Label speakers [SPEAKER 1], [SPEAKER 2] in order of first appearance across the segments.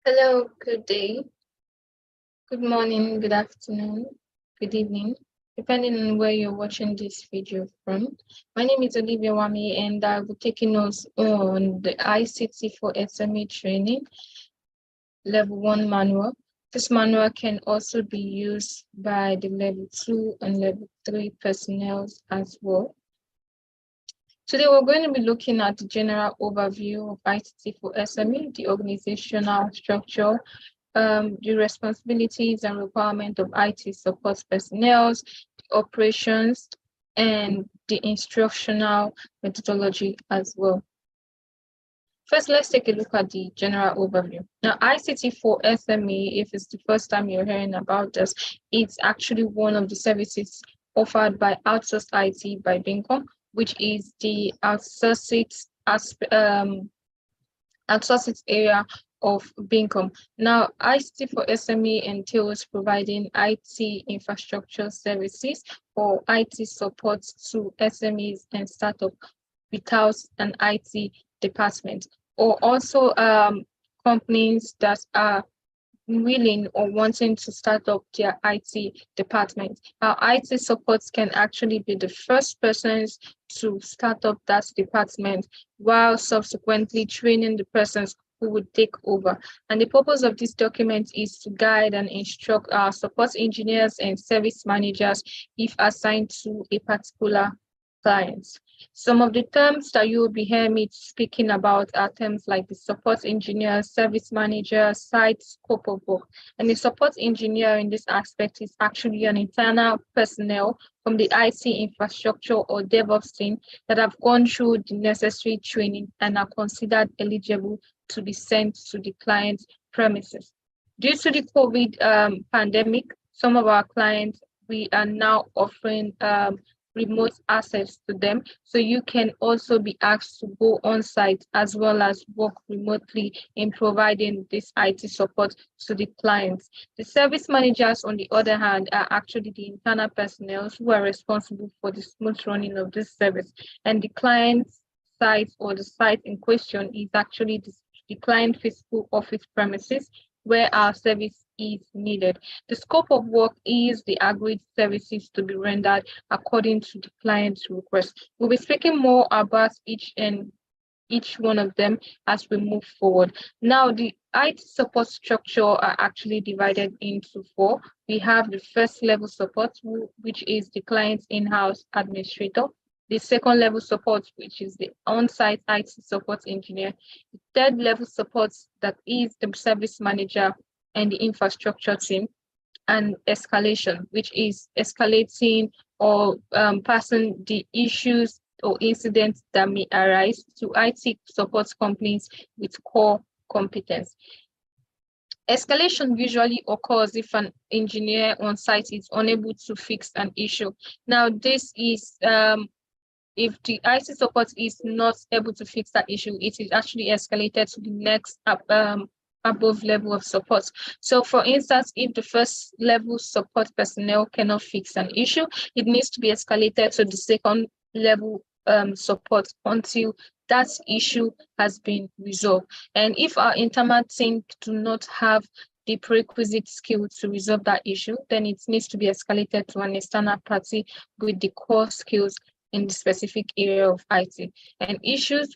[SPEAKER 1] Hello, good day, good morning, good afternoon, good evening, depending on where you're watching this video from. My name is Olivia Wami, and I will be taking us on the ICT4SME training level 1 manual. This manual can also be used by the level 2 and level 3 personnel as well. Today, we're going to be looking at the general overview of ICT4SME, the organizational structure, the responsibilities and requirement of IT support personnel, the operations, and the instructional methodology as well. First, let's take a look at the general overview. Now, ICT4SME, if it's the first time you're hearing about this, it's actually one of the services offered by OutsourceIT by Bincom, which is the outsourced area of Bincom. Now, ICT4SME entails providing IT infrastructure services or IT support to SMEs and startups without an IT department, or also companies that are willing or wanting to start up their IT department. Our IT supports can actually be the first persons to start up that department while subsequently training the persons who would take over. And the purpose of this document is to guide and instruct our support engineers and service managers if assigned to a particular client. Some of the terms that you will be hearing me speaking about are terms like the support engineer, service manager, site, scope of work. And the support engineer in this aspect is actually an internal personnel from the IT infrastructure or DevOps team that have gone through the necessary training and are considered eligible to be sent to the client's premises. Due to the COVID pandemic, some of our clients, we are now offering remote access to them. So you can also be asked to go on site as well as work remotely in providing this IT support to the clients. The service managers, on the other hand, are actually the internal personnel who are responsible for the smooth running of this service. And the client site or the site in question is actually the client physical office premises where our service is needed. The scope of work is the agreed services to be rendered according to the client's request. We'll be speaking more about each one of them as we move forward. Now, the IT support structure are actually divided into four. We have the first level support, which is the client's in-house administrator. The second level support, which is the on-site IT support engineer. The third level support, that is the service manager and the infrastructure team. And escalation, which is escalating or passing the issues or incidents that may arise to IT support companies with core competence. Escalation usually occurs if an engineer on site is unable to fix an issue. Now, this is if the IT support is not able to fix that issue, it is actually escalated to the next above level of support. So for instance, if the first level support personnel cannot fix an issue, it needs to be escalated to the second level support until that issue has been resolved. And if our internal team do not have the prerequisite skill to resolve that issue, then it needs to be escalated to an external party with the core skills in the specific area of IT. And the issues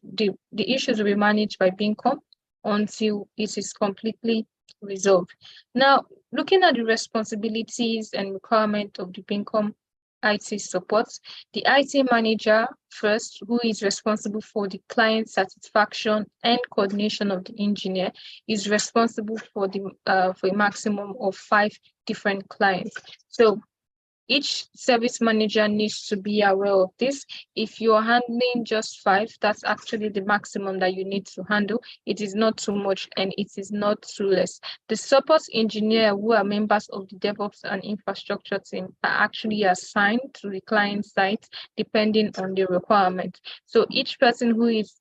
[SPEAKER 1] will be managed by Bincom until it is completely resolved. Now, looking at the responsibilities and requirement of the Bincom IT support, the IT manager first, who is responsible for the client satisfaction and coordination of the engineer, is responsible for a maximum of 5 different clients. So each service manager needs to be aware of this. If you're handling just 5, that's actually the maximum that you need to handle. It is not too much and it is not too less. The support engineer, who are members of the DevOps and infrastructure team, are actually assigned to the client site depending on the requirement. So each person who is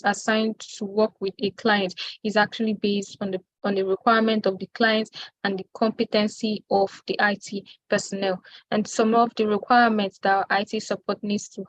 [SPEAKER 1] assigned to work with a client is actually based on the requirement of the client and the competency of the IT personnel. And some of the requirements that our IT support needs to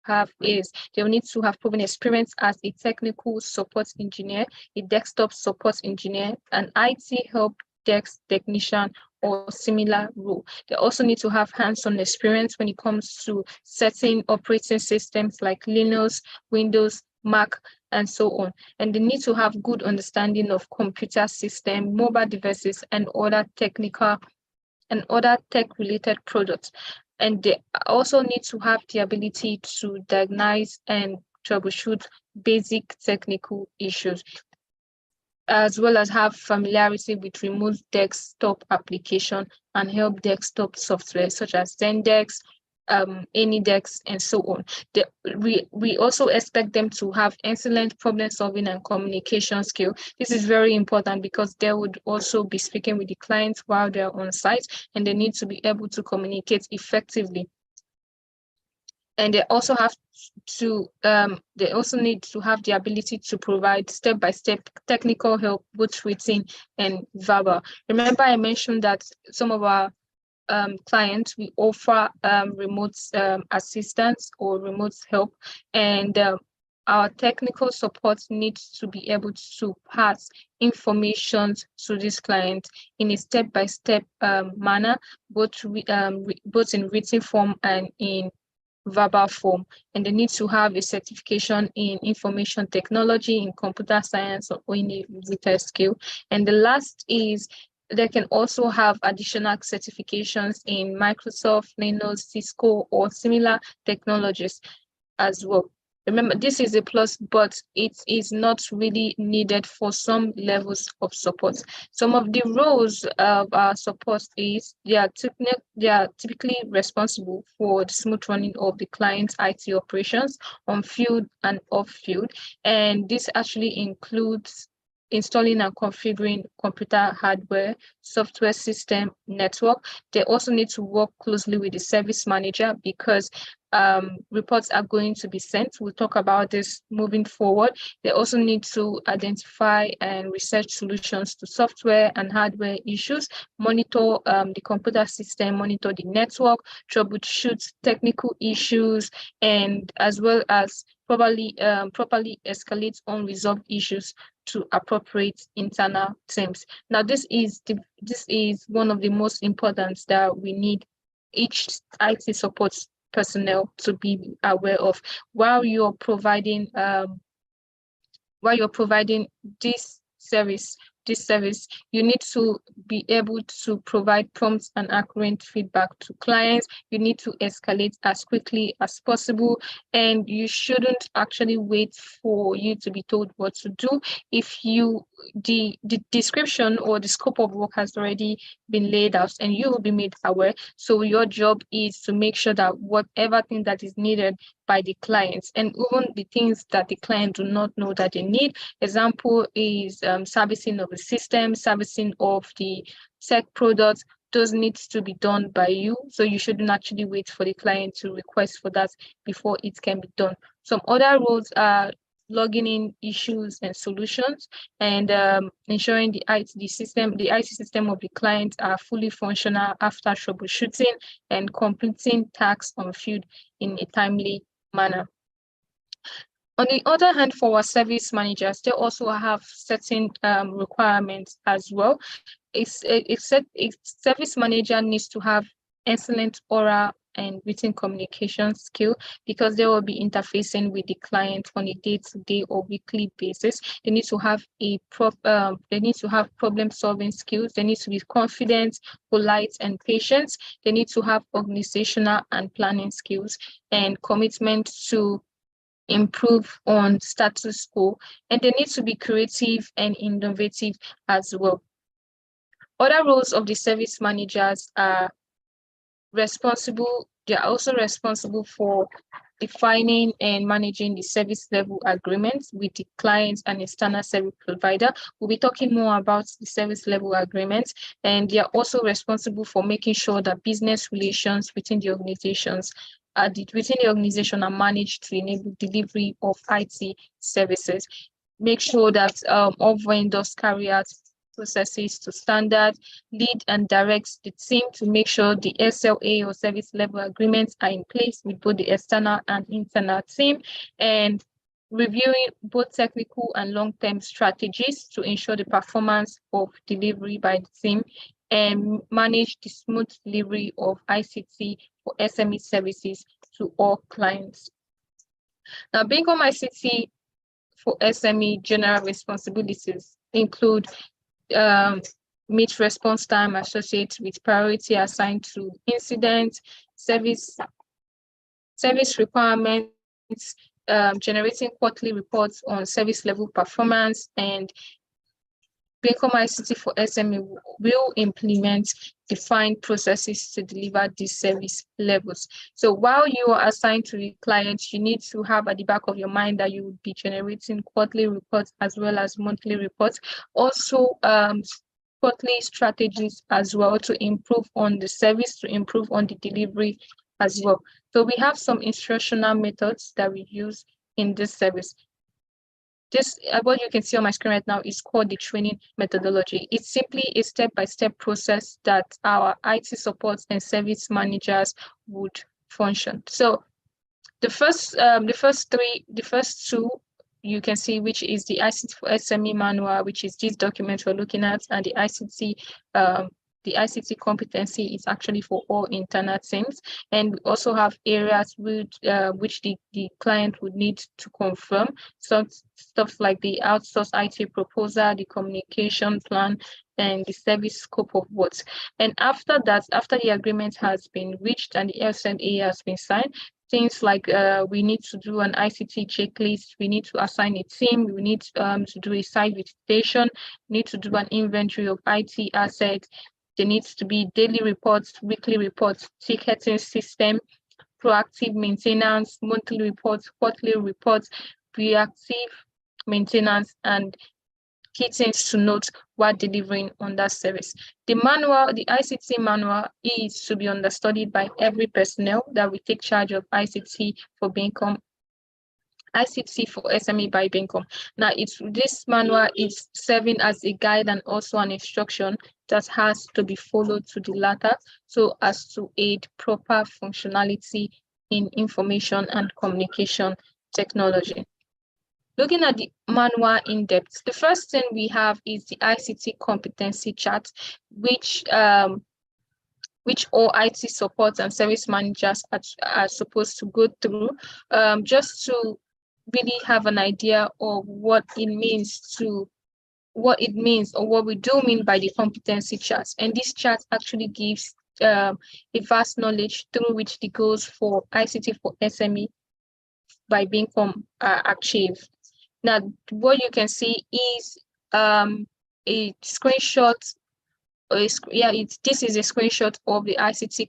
[SPEAKER 1] have is they will need to have proven experience as a technical support engineer, a desktop support engineer, an IT help desk technician, or similar role. They also need to have hands-on experience when it comes to setting operating systems like Linux, Windows, Mac, and so on. And they need to have good understanding of computer system, mobile devices, and other tech-related products. And they also need to have the ability to diagnose and troubleshoot basic technical issues, as well as have familiarity with remote desktop application and help desktop software such as Zendesk, AnyDesk, and so on. We also expect them to have excellent problem solving and communication skill. This is very important because they would also be speaking with the clients while they're on site, and they need to be able to communicate effectively. And they also need to have the ability to provide step-by-step technical help, both written and verbal. Remember, I mentioned that some of our clients, we offer remote assistance or remote help, and our technical support needs to be able to pass information to this client in a step-by-step manner, both in written form and in verbal form. And they need to have a certification in information technology, in computer science, or in a related skill. And the last is they can also have additional certifications in Microsoft, Linux, Cisco, or similar technologies as well. Remember, this is a plus, but it is not really needed for some levels of support. Some of the roles of our support is they are typically responsible for the smooth running of the client's IT operations on field and off field. And this actually includes installing and configuring computer hardware, software system, network. They also need to work closely with the service manager because reports are going to be sent. We'll talk about this moving forward. They also need to identify and research solutions to software and hardware issues, monitor the computer system, monitor the network, troubleshoot technical issues, and as well as properly escalate unresolved issues to appropriate internal teams. Now, this is one of the most important that we need each IT support personnel to be aware of while you're providing this service. You need to be able to provide prompt and accurate feedback to clients. You need to escalate as quickly as possible, and you shouldn't actually wait for you to be told what to do. If the description or the scope of work has already been laid out and you will be made aware, so your job is to make sure that whatever thing that is needed by the clients, and even the things that the client do not know that they need. Example is servicing of the system, servicing of the tech products. Those needs to be done by you. So you shouldn't actually wait for the client to request for that before it can be done. Some other roles are logging in issues and solutions, and ensuring the IT system of the client are fully functional after troubleshooting, and completing tasks on field in a timely manner. On the other hand, for our service managers, they also have certain requirements as well. A service manager needs to have excellent oral and written communication skill because they will be interfacing with the client on a day-to-day or weekly basis. They need to have problem-solving skills. They need to be confident, polite, and patient. They need to have organizational and planning skills and commitment to improve on status quo, and they need to be creative and innovative as well. Other roles of the service managers are they are also responsible for defining and managing the service level agreements with the clients and external service provider. We'll be talking more about the service level agreements, and they are also responsible for making sure that business relations within the organization are managed to enable delivery of IT services. Make sure that all vendors carry out processes to standard, lead and direct the team to make sure the SLA or service level agreements are in place with both the external and internal team, and reviewing both technical and long-term strategies to ensure the performance of delivery by the team, and manage the smooth delivery of ICT for SME services to all clients. Now, Beacom ICT for SME general responsibilities include meet response time associated with priority assigned to incident, service requirements, generating quarterly reports on service level performance, and Beacom ICT for SME will implement defined processes to deliver these service levels. So while you are assigned to the client, you need to have at the back of your mind that you will be generating quarterly reports as well as monthly reports. Also, quarterly strategies as well to improve on the service, to improve on the delivery as well. So we have some instructional methods that we use in this service. This, what you can see on my screen right now, is called the training methodology. It's simply a step-by-step process that our IT support and service managers would function. So the first two you can see, which is the ICT4SME manual, which is this document we're looking at, and the ICT competency is actually for all internal teams. And we also have areas which the client would need to confirm. So stuff like the OutsourceIT proposal, the communication plan, and the service scope of work. And after that, after the agreement has been reached and the SNA has been signed, things like we need to do an ICT checklist, we need to assign a team, we need to do a site visitation, we need to do an inventory of IT assets. There needs to be daily reports, weekly reports, ticketing system, proactive maintenance, monthly reports, quarterly reports, reactive maintenance, and key things to note while delivering on that service. The manual, the ICT manual, is to be understudied by every personnel that will take charge of ICT for Beacom, ICT for SME by Beacom. Now, this manual is serving as a guide and also an instruction that has to be followed to the latter, so as to aid proper functionality in information and communication technology. Looking at the manual in depth, the first thing we have is the ICT competency chart, which all IT support and service managers are supposed to go through, just to really have an idea of what it means or what we do mean by the competency charts. And this chart actually gives a vast knowledge through which the goals for ICT for SME by Beacom are achieved. Now, what you can see is a screenshot. This is a screenshot of the ICT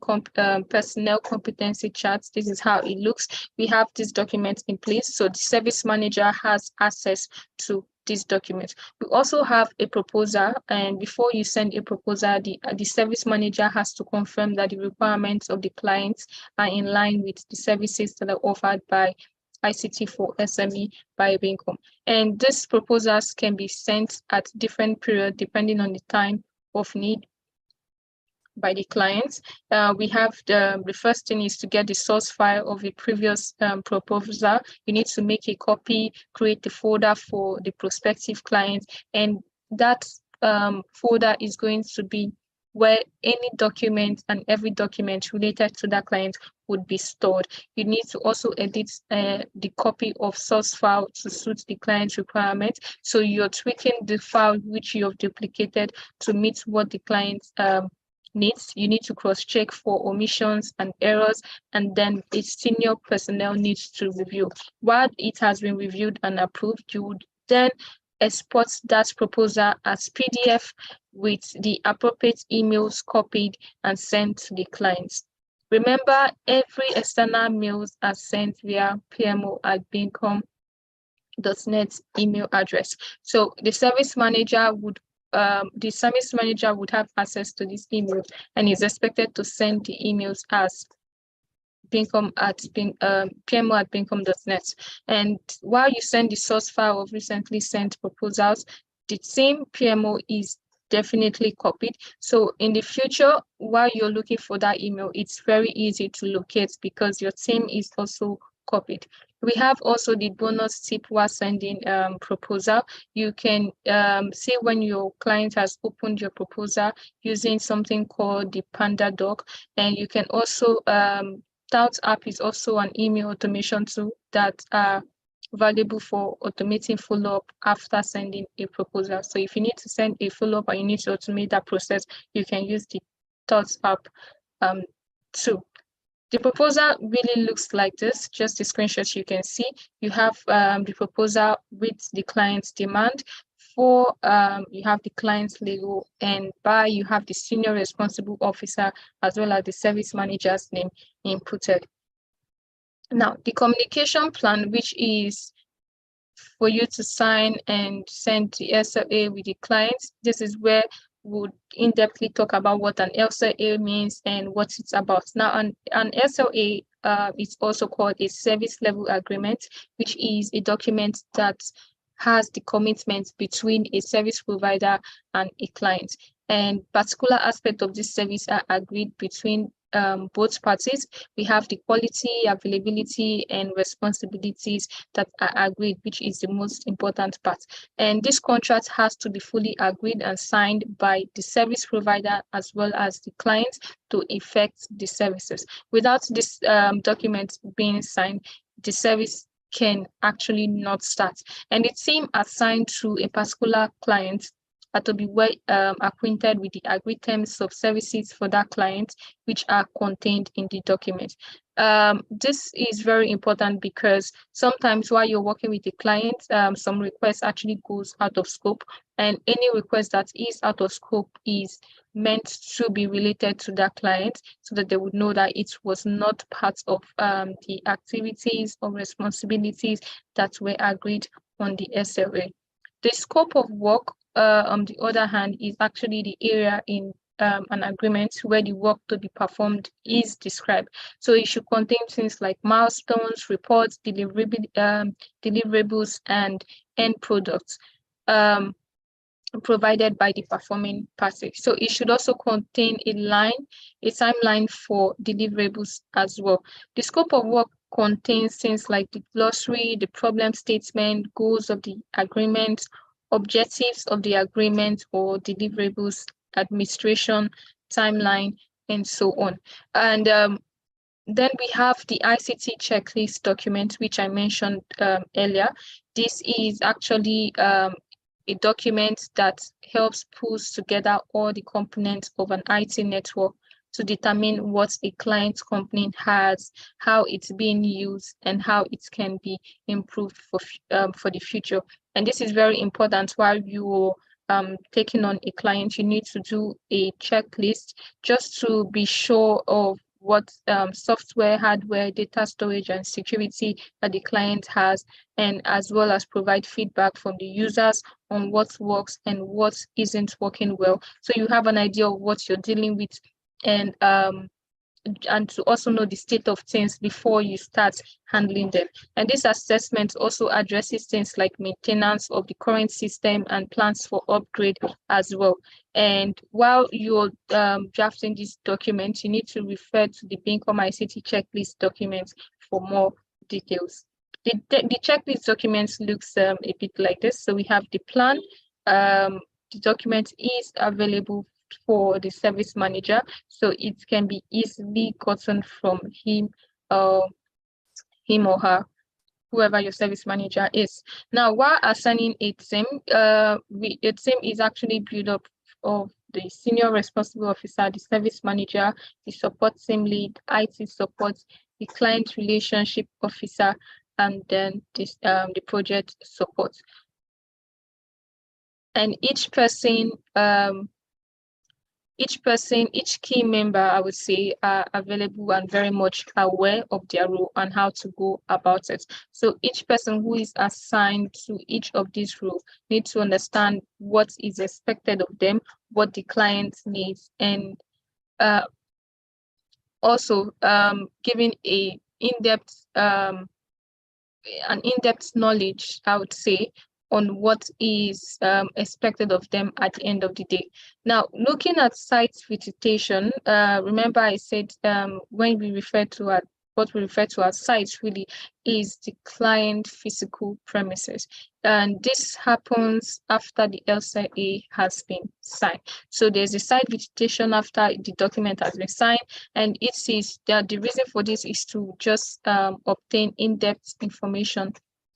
[SPEAKER 1] personnel competency charts. This is how it looks. We have this document in place, so the service manager has access to this document. We also have a proposal, and before you send a proposal, the service manager has to confirm that the requirements of the clients are in line with the services that are offered by ICT for SME by Beacom. And these proposals can be sent at different periods depending on the time of need by the clients. We have the first thing is to get the source file of the previous proposal. You need to make a copy, create the folder for the prospective client, and that folder is going to be where any document and every document related to that client would be stored. You need to also edit the copy of source file to suit the client's requirement. So you're tweaking the file which you have duplicated to meet what the client needs. You need to cross-check for omissions and errors, and then a senior personnel needs to review. While it has been reviewed and approved, you would then export that proposal as PDF with the appropriate emails copied and sent to the clients. Remember, every external mails are sent via pmo@beacom.net email address. So the service manager would have access to this email and is expected to send the emails as pmo@beacom.net. And while you send the source file of recently sent proposals, the same PMO is definitely copied. So in the future, while you're looking for that email, it's very easy to locate because your team is also copied. We have also the bonus tip while sending proposal. You can see when your client has opened your proposal using something called the Panda Doc, and you can also Tout app is also an email automation tool that are valuable for automating follow-up after sending a proposal. So if you need to send a follow-up or you need to automate that process, you can use the Tout app too. The proposal really looks like this, just the screenshots you can see. You have the proposal with the client's demand. For you have the client's logo, and by you have the senior responsible officer as well as the service manager's name inputted. Now, the communication plan, which is for you to sign and send the SLA with the clients. This is where we'll in-depthly talk about what an SLA means and what it's about. Now, an SLA is also called a service level agreement, which is a document that has the commitment between a service provider and a client. And particular aspects of this service are agreed between both parties. We have the quality, availability, and responsibilities that are agreed, which is the most important part. And this contract has to be fully agreed and signed by the service provider as well as the client to effect the services. Without this document being signed, the service can actually not start. And the team assigned to a particular client are to be well acquainted with the agreed terms of services for that client, which are contained in the document. This is very important because sometimes while you're working with the client, some requests actually goes out of scope, and any request that is out of scope is meant to be related to that client so that they would know that it was not part of the activities or responsibilities that were agreed on the SLA. The scope of work, on the other hand, is actually the area in an agreement where the work to be performed is described. So it should contain things like milestones, reports, deliverables, and end products provided by the performing party. So it should also contain a timeline for deliverables as well. The scope of work contains things like the glossary, the problem statement, goals of the agreement, objectives of the agreement or deliverables, administration, timeline, and so on. And then we have the ICT checklist document, which I mentioned earlier. This is actually a document that helps pull together all the components of an IT network to determine what a client company has, how it's being used, and how it can be improved for the future. And this is very important while you're taking on a client. You need to do a checklist just to be sure of what software, hardware, data storage, and security that the client has, and as well as provide feedback from the users on what works and what isn't working well. So you have an idea of what you're dealing with, and to also know the state of things before you start handling them. And this assessment also addresses things like maintenance of the current system and plans for upgrade as well. And while you're drafting this document, you need to refer to the Bincom ICT checklist document for more details. The checklist document looks a bit like this. So we have the plan. The document is available for the service manager, so it can be easily gotten from him or her, whoever your service manager is. Now, while assigning a team, a team is actually built up of the senior responsible officer, the service manager, the support team lead, IT support, the client relationship officer, and then this the project support. And each key member, I would say, are available and very much aware of their role and how to go about it. So each person who is assigned to each of these roles needs to understand what is expected of them, what the client needs, and also giving an in-depth knowledge, I would say, on what is expected of them at the end of the day. Now, looking at site visitation, remember I said when we refer to what we refer to as sites really is the client physical premises. And this happens after the LCA has been signed. So there's a site visitation after the document has been signed, and it says that the reason for this is to just obtain in-depth information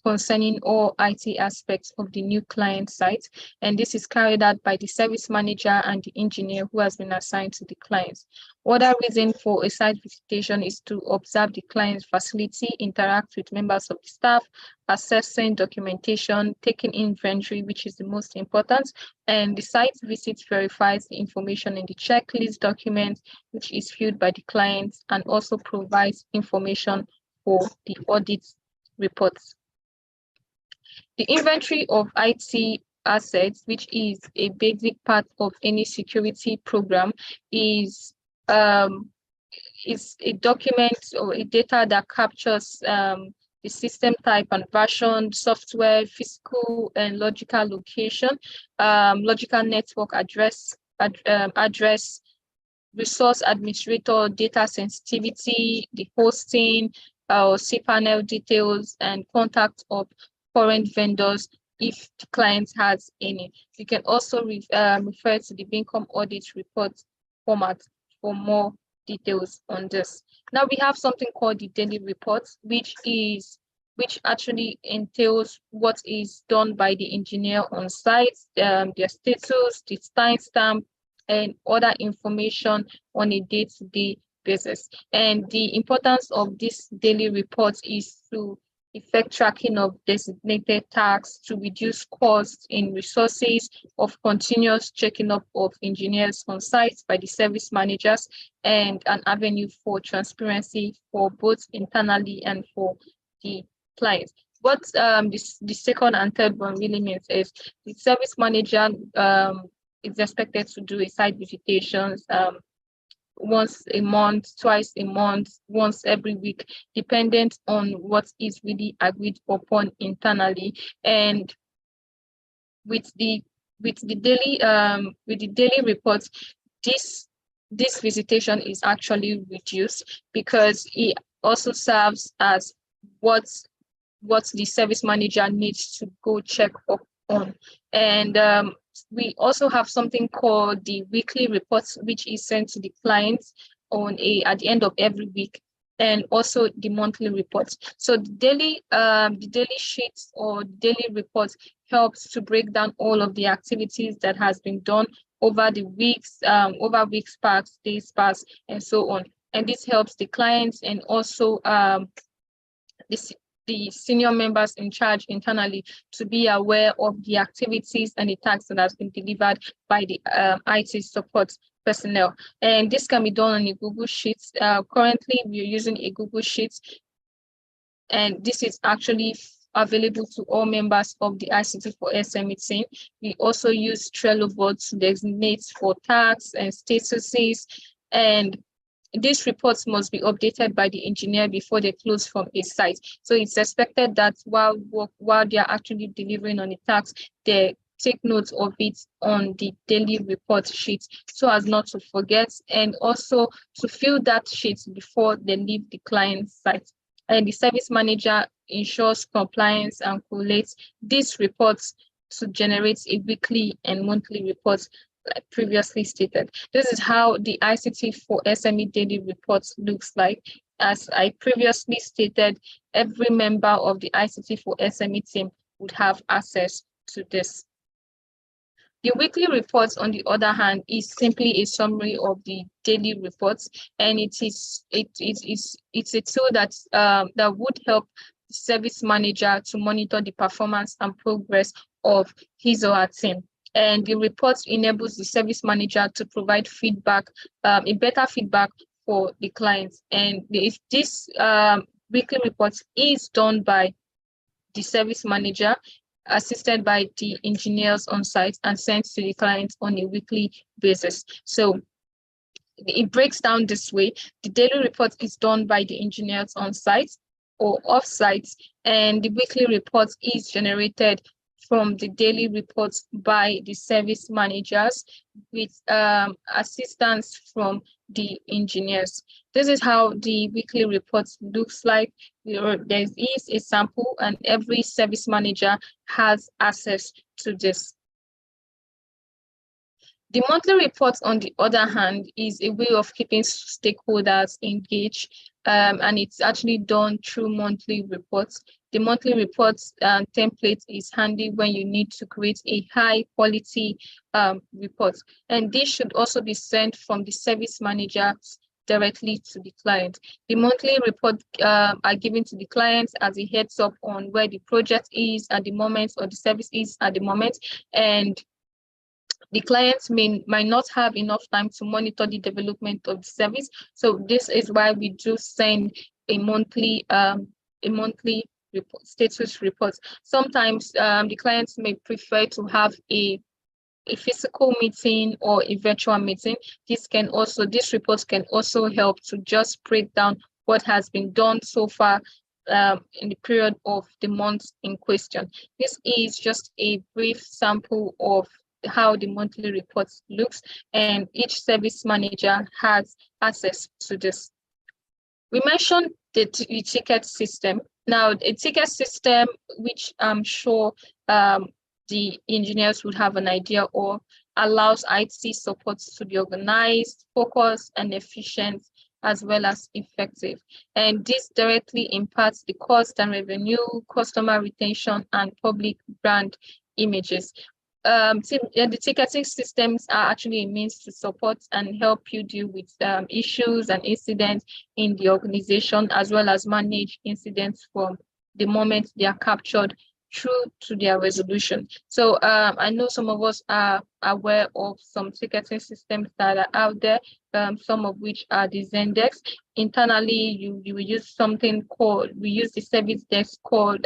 [SPEAKER 1] concerning all IT aspects of the new client site. And this is carried out by the service manager and the engineer who has been assigned to the clients. Other reason for a site visitation is to observe the client's facility, interact with members of the staff, assessing documentation, taking inventory, which is the most important. And the site visit verifies the information in the checklist document, which is filled by the client, and also provides information for the audit reports. The inventory of IT assets, which is a basic part of any security program, is a document or a data that captures the system type and version, software, physical and logical location, logical network address, resource administrator, data sensitivity, the hosting, cPanel details, and contact of current vendors if the client has any. You can also refer to the income audit report format for more details on this. Now we have something called the daily report, which actually entails what is done by the engineer on site, their status, the timestamp, and other information on a day-to-day basis. And the importance of this daily report is to effect tracking of designated tasks, to reduce costs in resources, of continuous checking up of engineers on site by the service managers, and an avenue for transparency for both internally and for the clients. What the second and third one really means is the service manager is expected to do a site visitations once a month, twice a month, once every week, dependent on what is really agreed upon internally. And with the daily reports, this visitation is actually reduced because it also serves as what the service manager needs to go check up on. And we also have something called the weekly reports, which is sent to the clients at the end of every week, and also the monthly reports. So the daily sheets or daily reports helps to break down all of the activities that has been done over the weeks, over weeks past, days past, and so on. And this helps the clients and also the senior members in charge internally to be aware of the activities and the tasks that has been delivered by the IT support personnel. And this can be done on a Google Sheets. Currently, we're using a Google Sheets, and this is actually available to all members of the ICT4SME team. We also use Trello boards to designate for tasks and statuses, and these reports must be updated by the engineer before they close from a site. So it's expected that while they are actually delivering on the task, they take note of it on the daily report sheet so as not to forget, and also to fill that sheet before they leave the client site. And the service manager ensures compliance and collates these reports to generate a weekly and monthly report, like previously stated. This is how the ICT4SME daily report looks like. As I previously stated, every member of the ICT4SME team would have access to this. The weekly reports, on the other hand, is simply a summary of the daily reports, and it's a tool that would help the service manager to monitor the performance and progress of his or her team. And the report enables the service manager to provide feedback, a better feedback for the clients. And if this weekly report is done by the service manager, assisted by the engineers on site, and sent to the clients on a weekly basis. So it breaks down this way. The daily report is done by the engineers on site or off site, and the weekly report is generated from the daily reports by the service managers with assistance from the engineers. This is how the weekly report looks like. There is a sample and every service manager has access to this. The monthly report, on the other hand, is a way of keeping stakeholders engaged, and it's actually done through monthly reports. The monthly reports template is handy when you need to create a high quality report. And this should also be sent from the service manager directly to the client. The monthly report are given to the clients as a heads up on where the project is at the moment or the service is at the moment, and the clients might not have enough time to monitor the development of the service. So this is why we do send a monthly report, status report. Sometimes the clients may prefer to have a physical meeting or a virtual meeting. This report can also help to just break down what has been done so far in the period of the month in question. This is just a brief sample of how the monthly report looks, and each service manager has access to this. We mentioned the ticket system. Now, a ticket system, which I'm sure the engineers would have an idea of, allows IT support to be organized, focused, and efficient, as well as effective. And this directly impacts the cost and revenue, customer retention, and public brand images. The ticketing systems are actually a means to support and help you deal with issues and incidents in the organization, as well as manage incidents from the moment they are captured through to their resolution. So I know some of us are aware of some ticketing systems that are out there, some of which are the Zendesk. Internally, you will use we use the service desk called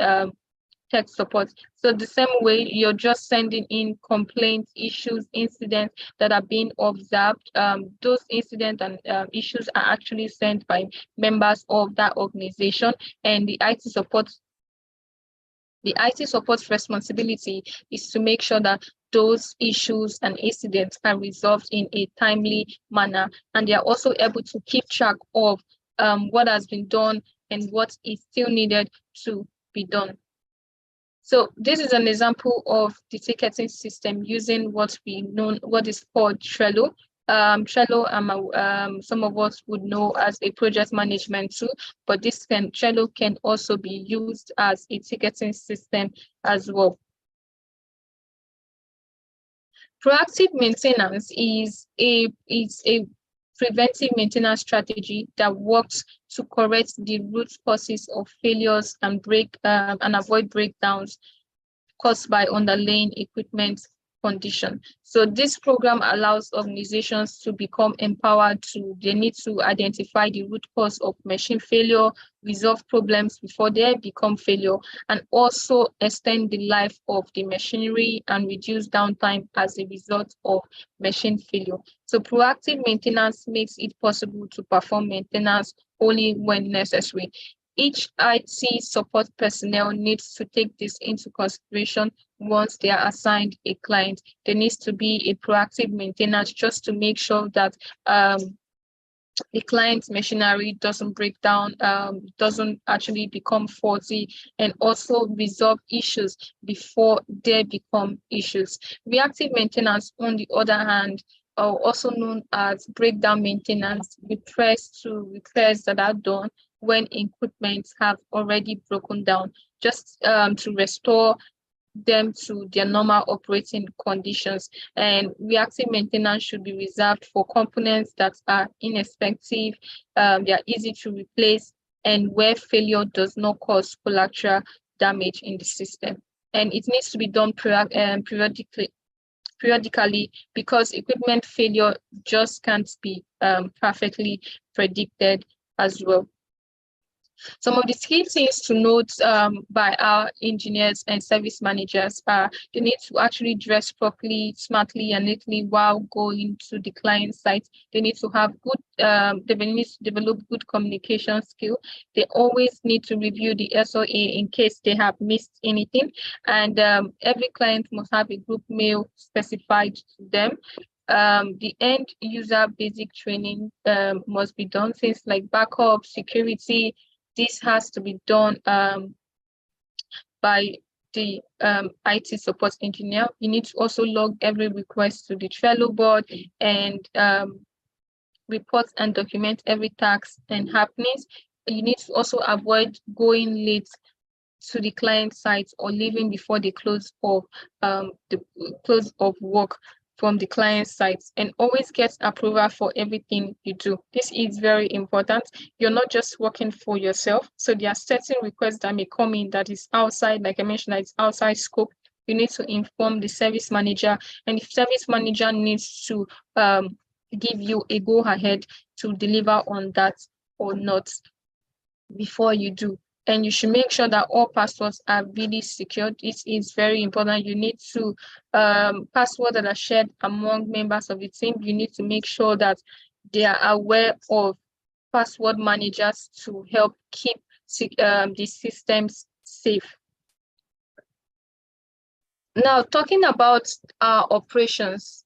[SPEAKER 1] tech support. So the same way, you're just sending in complaints, issues, incidents that are being observed. Those incidents and issues are actually sent by members of that organization, and the IT support's responsibility is to make sure that those issues and incidents are resolved in a timely manner, and they are also able to keep track of what has been done and what is still needed to be done. So this is an example of the ticketing system using what is called Trello. Trello, some of us would know as a project management tool, but Trello can also be used as a ticketing system as well. Proactive maintenance is a preventive maintenance strategy that works to correct the root causes of failures and avoid breakdowns caused by underlying equipment condition. So this program allows organizations to become empowered they need to identify the root cause of machine failure, resolve problems before they become failure, and also extend the life of the machinery and reduce downtime as a result of machine failure. So proactive maintenance makes it possible to perform maintenance only when necessary. Each IT support personnel needs to take this into consideration once they are assigned a client. There needs to be a proactive maintenance just to make sure that the client's machinery doesn't break down, doesn't actually become faulty, and also resolve issues before they become issues. Reactive maintenance, on the other hand, also known as breakdown maintenance, refers to repairs that are done when equipment have already broken down, just to restore them to their normal operating conditions. And reactive maintenance should be reserved for components that are ineffective, they are easy to replace, and where failure does not cause collateral damage in the system. And it needs to be done periodically, because equipment failure just can't be perfectly predicted as well. Some of the key things to note by our engineers and service managers are they need to actually dress properly, smartly, and neatly while going to the client site. They need to have good, they need to develop good communication skill. They always need to review the SOA in case they have missed anything. And every client must have a group mail specified to them. The end user basic training must be done, things like backup, security. This has to be done by the IT support engineer. You need to also log every request to the Trello board and report and document every task and happenings. You need to also avoid going late to the client site or leaving before the close of work from the client site, and always get approval for everything you do. This is very important. You're not just working for yourself. So there are certain requests that may come in that is outside, like I mentioned, that it's outside scope. You need to inform the service manager, and if service manager needs to give you a go ahead to deliver on that or not before you do. And you should make sure that all passwords are really secured. It is very important. You need to passwords that are shared among members of the team. You need to make sure that they are aware of password managers to help keep the systems safe. Now, talking about our operations,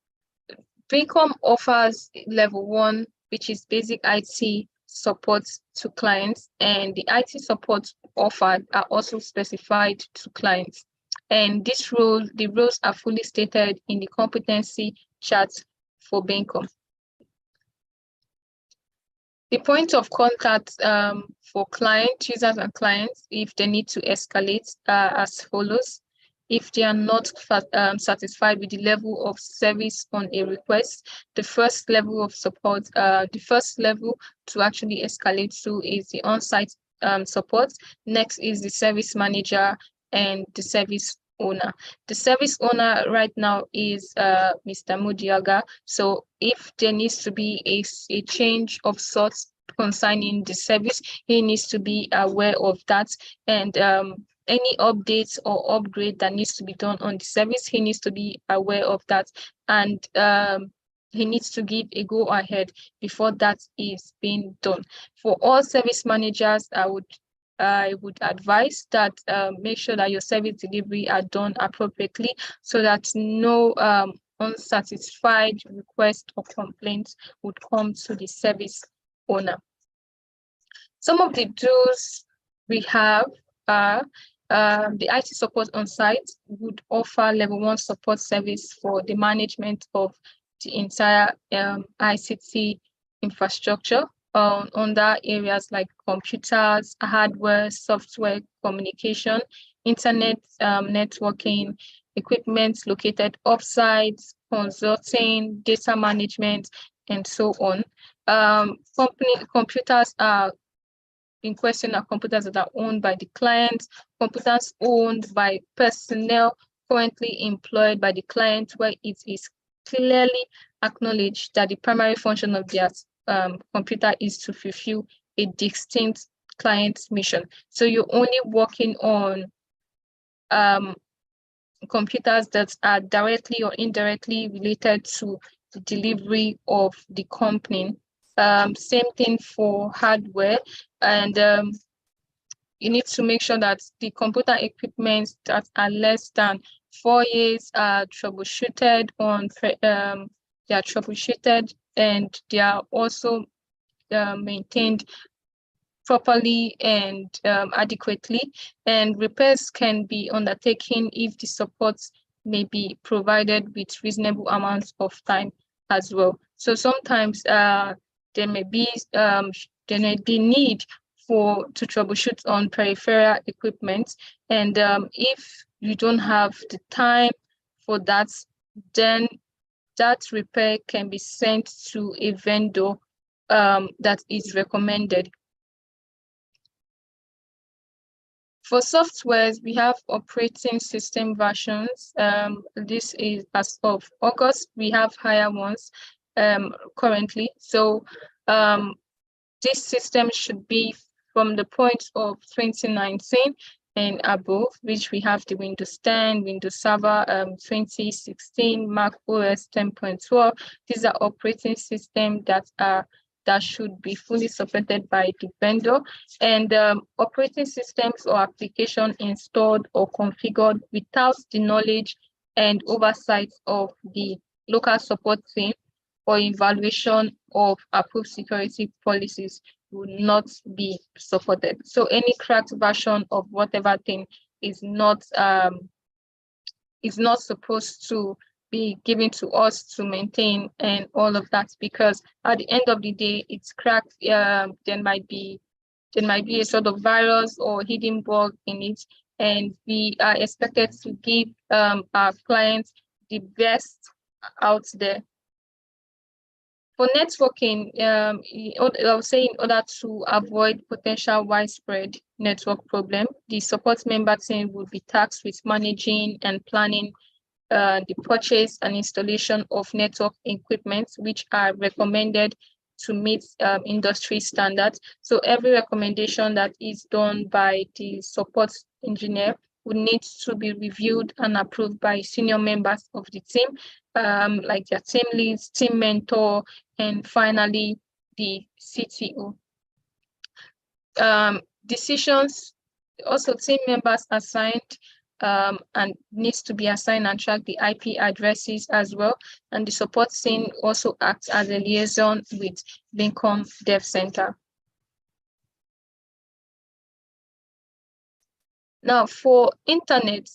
[SPEAKER 1] Beacom offers level 1, which is basic IT support to clients, and the IT support offered are also specified to clients. And the roles are fully stated in the competency chart for Beacom. The point of contact for users and clients, if they need to escalate, as follows. If they are not satisfied with the level of service on a request, the first level of support, the first level to actually escalate to is the on-site support. Next is the service manager and the service owner. The service owner right now is Mr. Mudiaga. So if there needs to be a change of sorts concerning the service, he needs to be aware of that, and any updates or upgrade that needs to be done on the service, he needs to be aware of that, and he needs to give a go ahead before that is being done. For all service managers, I would advise that make sure that your service delivery are done appropriately so that no unsatisfied request or complaints would come to the service owner. Some of the tools we have are the IT support on site would offer level 1 support service for the management of the entire ICT infrastructure under areas like computers, hardware, software, communication, internet networking, equipment located offsite, consulting, data management, and so on. Computers are in question are computers that are owned by the client, computers owned by personnel currently employed by the client, where it is clearly acknowledged that the primary function of their computer is to fulfill a distinct client mission. So you're only working on computers that are directly or indirectly related to the delivery of the company. Same thing for hardware, and you need to make sure that the computer equipment that are less than 4 years are troubleshooted they are troubleshooted, and they are also maintained properly and adequately, and repairs can be undertaken if the support may be provided with reasonable amounts of time as well. So sometimes there may be the need to troubleshoot on peripheral equipment, and if you don't have the time for that, then that repair can be sent to a vendor that is recommended. For softwares, we have operating system versions. This is as of August. We have higher ones currently. So this system should be from the point of 2019 and above, which we have the Windows 10, Windows Server 2016, Mac OS 10.12. These are operating systems that should be fully supported by the vendor, and operating systems or application installed or configured without the knowledge and oversight of the local support team or evaluation of approved security policies will not be supported. So any cracked version of whatever thing is not supposed to be given to us to maintain and all of that, because at the end of the day, it's cracked. There might be a sort of virus or hidden bug in it, and we are expected to give our clients the best out there. For networking, I would say in order to avoid potential widespread network problem, the support member team will be tasked with managing and planning the purchase and installation of network equipment, which are recommended to meet industry standards. So every recommendation that is done by the support engineer would need to be reviewed and approved by senior members of the team, like their team leads, team mentor, and finally the CTO. Decisions, also team members assigned and needs to be assigned and track the IP addresses as well. And the support team also acts as a liaison with Beacom Dev Center. Now, for internet,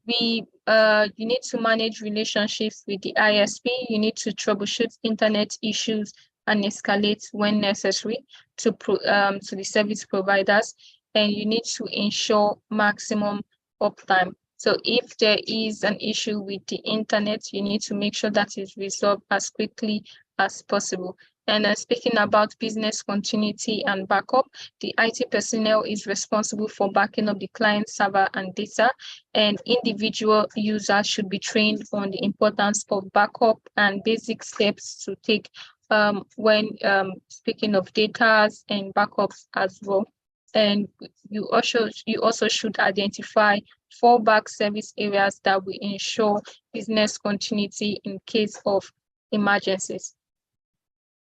[SPEAKER 1] you need to manage relationships with the ISP. You need to troubleshoot internet issues and escalate when necessary to the service providers, and you need to ensure maximum uptime. So if there is an issue with the internet, you need to make sure that is resolved as quickly as possible. And speaking about business continuity and backup, the IT personnel is responsible for backing up the client server and data, and individual users should be trained on the importance of backup and basic steps to take when speaking of data and backups as well. And you also should identify fallback service areas that will ensure business continuity in case of emergencies.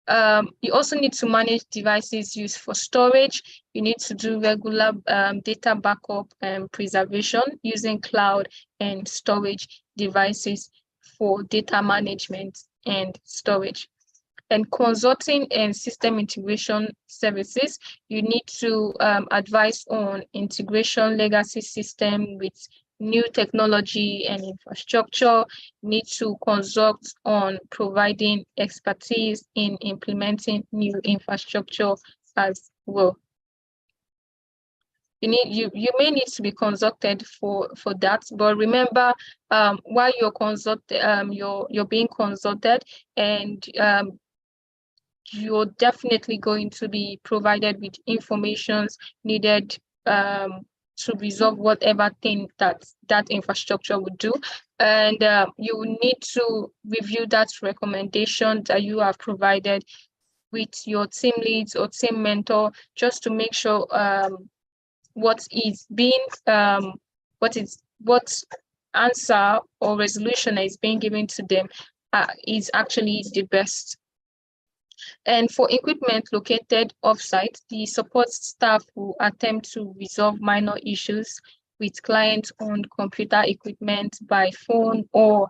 [SPEAKER 1] You also need to manage devices used for storage. You need to do regular data backup and preservation using cloud and storage devices for data management and storage. And consulting and system integration services, you need to advise on integration legacy system with new technology and infrastructure. You need to consult on providing expertise in implementing new infrastructure as well. You may need to be consulted for that, but remember, while you're being consulted, and you're definitely going to be provided with information needed to resolve whatever thing that infrastructure would do. And you will need to review that recommendation that you have provided with your team leads or team mentor, just to make sure what answer or resolution is being given to them is actually the best. And for equipment located offsite, the support staff will attempt to resolve minor issues with client-owned computer equipment by phone or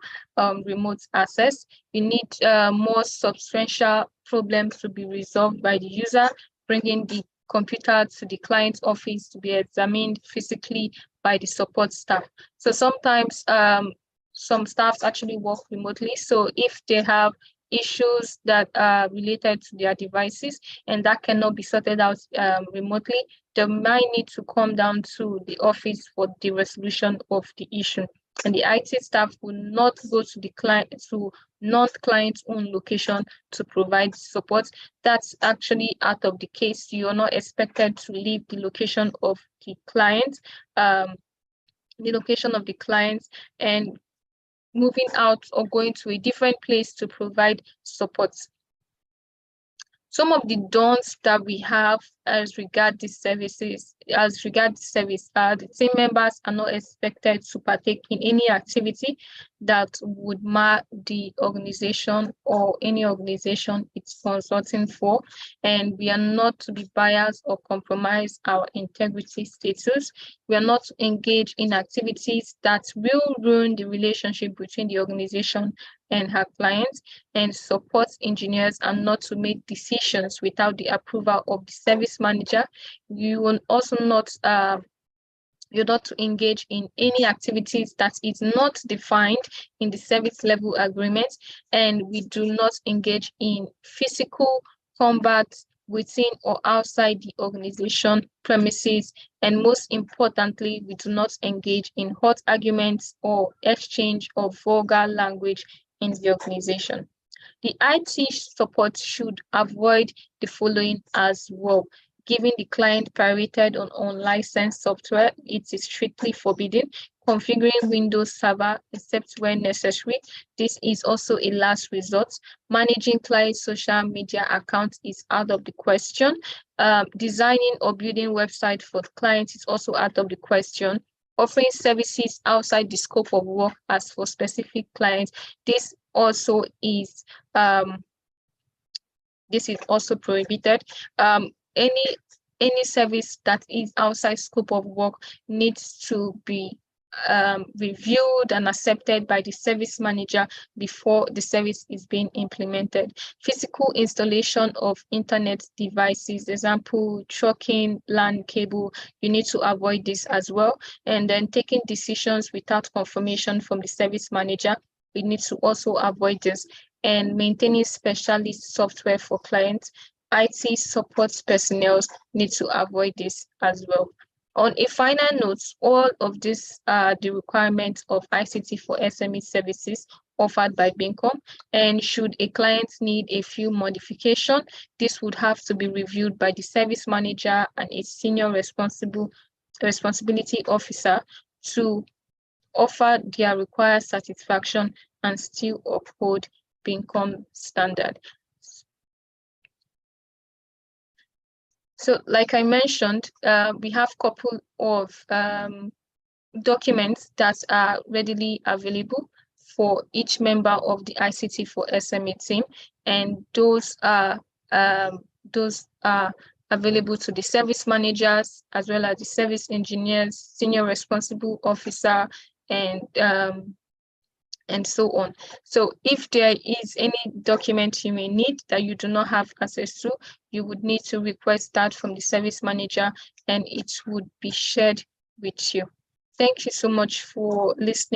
[SPEAKER 1] remote access. You need more substantial problems to be resolved by the user, bringing the computer to the client's office to be examined physically by the support staff. So sometimes some staffs actually work remotely. So if they have issues that are related to their devices and that cannot be sorted out remotely, they might need to come down to the office for the resolution of the issue. And the IT staff will not go to the non-client's own location to provide support. That's actually out of the case. You are not expected to leave the location of the client, and moving out or going to a different place to provide support. Some of the don'ts that we have as regard the service, the team members are not expected to partake in any activity that would mar the organization or any organization it's consulting for, and we are not to be biased or compromise our integrity status. We are not to engage in activities that will ruin the relationship between the organization and her clients, and support engineers are not to make decisions without the approval of the service manager. You will also not you're not to engage in any activities that is not defined in the service level agreement, and we do not engage in physical combat within or outside the organization premises, and most importantly, we do not engage in hot arguments or exchange of vulgar language in the organization. The IT support should avoid the following as well: giving the client priority on unlicensed software. It is strictly forbidden. Configuring Windows Server except when necessary. This is also a last resort. Managing client social media accounts is out of the question. Designing or building website for the client is also out of the question. Offering services outside the scope of work as for specific clients. This is also prohibited. Any service that is outside scope of work needs to be reviewed and accepted by the service manager before the service is being implemented. Physical installation of internet devices, example, trucking, LAN cable, you need to avoid this as well. And then taking decisions without confirmation from the service manager, we need to also avoid this. And maintaining specialist software for clients, IT support personnel need to avoid this as well. On a final note, all of this are the requirements of ICT4SME services offered by Bincom, and should a client need a few modifications, this would have to be reviewed by the service manager and a senior responsibility officer to offer their required satisfaction and still uphold Bincom standard. So like I mentioned, we have a couple of documents that are readily available for each member of the ICT4SME team, and those are available to the service managers as well as the service engineers, senior responsible officer, and so on. So if there is any document you may need that you do not have access to, you would need to request that from the service manager, and it would be shared with you. Thank you so much for listening.